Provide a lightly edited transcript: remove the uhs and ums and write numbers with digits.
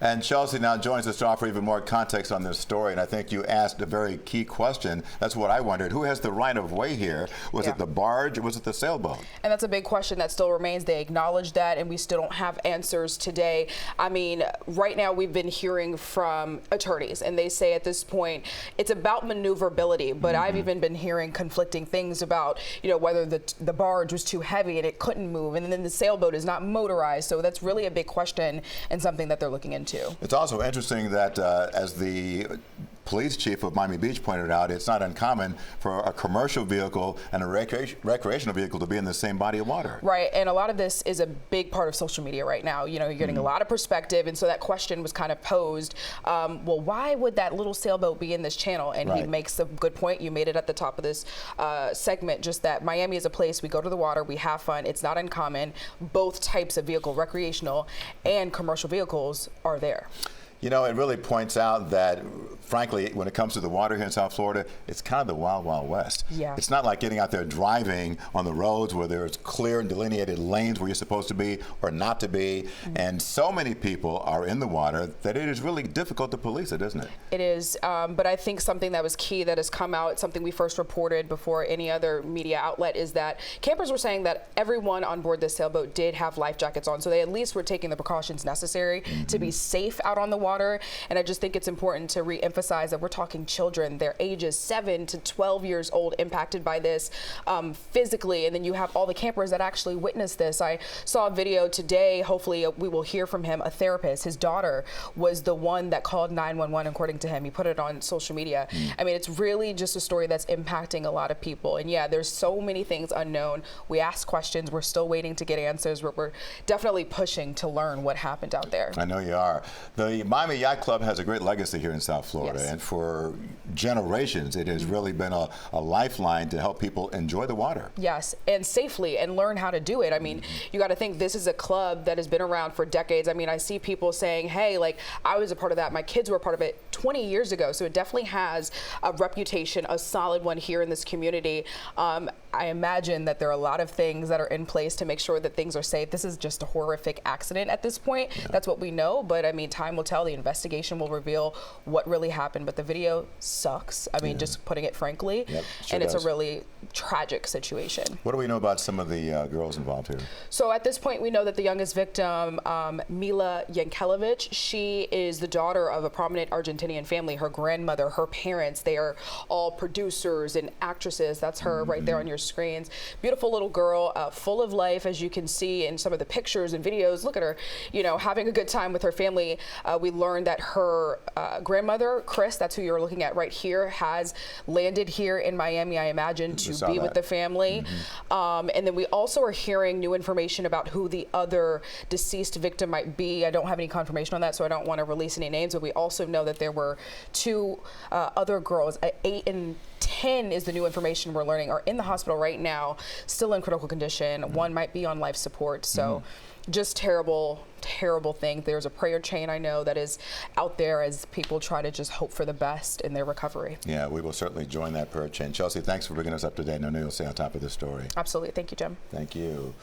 And Chelsea now joins us to offer even more context on this story. And I think you asked a very key question. That's what I wondered. Who has the right of way here? Was it the barge or was it the sailboat? And that's a big question that still remains. They acknowledge that, and we still don't have answers today. I mean, right now we've been hearing from attorneys, and they say at this point it's about maneuverability. But I've even been hearing conflicting things about, you know, whether the barge was too heavy and it couldn't move, and then the sailboat is not motorized. So that's really a big question and something that they're looking into. It's also interesting that as the police chief of Miami Beach pointed out, it's not uncommon for a commercial vehicle and a recreational vehicle to be in the same body of water. Right, and a lot of this is a big part of social media right now. You know, you're getting a lot of perspective, and so that question was kind of posed, well, why would that little sailboat be in this channel? And he makes a good point. You made it at the top of this segment, just that Miami is a place, we go to the water, we have fun, it's not uncommon. Both types of vehicle, recreational and commercial vehicles, are there. You know, it really points out that, frankly, when it comes to the water here in South Florida, it's kind of the wild, wild west. Yeah. It's not like getting out there driving on the roads where there's clear and delineated lanes where you're supposed to be or not to be. And so many people are in the water that it is really difficult to police it, isn't it? It is, but I think something that was key that has come out, something we first reported before any other media outlet, is that campers were saying that everyone on board this sailboat did have life jackets on. So they at least were taking the precautions necessary to be safe out on the water. And I just think it's important to re-emphasize that we're talking children. Their ages 7 to 12 years old impacted by this physically. And then you have all the campers that actually witnessed this. I saw a video today, hopefully we will hear from him, a therapist. His daughter was the one that called 911, according to him. He put it on social media. I mean, it's really just a story that's impacting a lot of people. And yeah, there's so many things unknown. We ask questions. We're still waiting to get answers. We're definitely pushing to learn what happened out there. I know you are. The Miami Yacht Club has a great legacy here in South Florida, and for generations it has really been a lifeline to help people enjoy the water. Yes, and safely, and learn how to do it. I mean, you got to think this is a club that has been around for decades. I mean, I see people saying, hey, like, I was a part of that, my kids were a part of it 20 years ago, so it definitely has a reputation, a solid one here in this community. I imagine that there are a lot of things that are in place to make sure that things are safe. This is just a horrific accident at this point. That's what we know, but I mean, time will tell. The investigation will reveal what really happened, but the video sucks. I mean, just putting it frankly, and it's a really tragic situation. What do we know about some of the girls involved here? So at this point, we know that the youngest victim, Mila Yankelevich, she is the daughter of a prominent Argentinian family. Her grandmother, her parents, they are all producers and actresses. That's her right there on your screens. Beautiful little girl, full of life, as you can see in some of the pictures and videos. Look at her, you know, having a good time with her family. We learned that her grandmother, Chris, that's who you're looking at right here, has landed here in Miami, I imagine, to be with the family. And then we also are hearing new information about who the other deceased victim might be. I don't have any confirmation on that, so I don't want to release any names, but we also know that there were two other girls, 8 and 10 is the new information we're learning, are in the hospital right now, still in critical condition. One might be on life support. So just terrible, terrible thing. There's a prayer chain, I know, that is out there as people try to just hope for the best in their recovery. Yeah, we will certainly join that prayer chain. Chelsea, thanks for bringing us up to date. I know you'll stay on top of this story. Absolutely. Thank you, Jim. Thank you.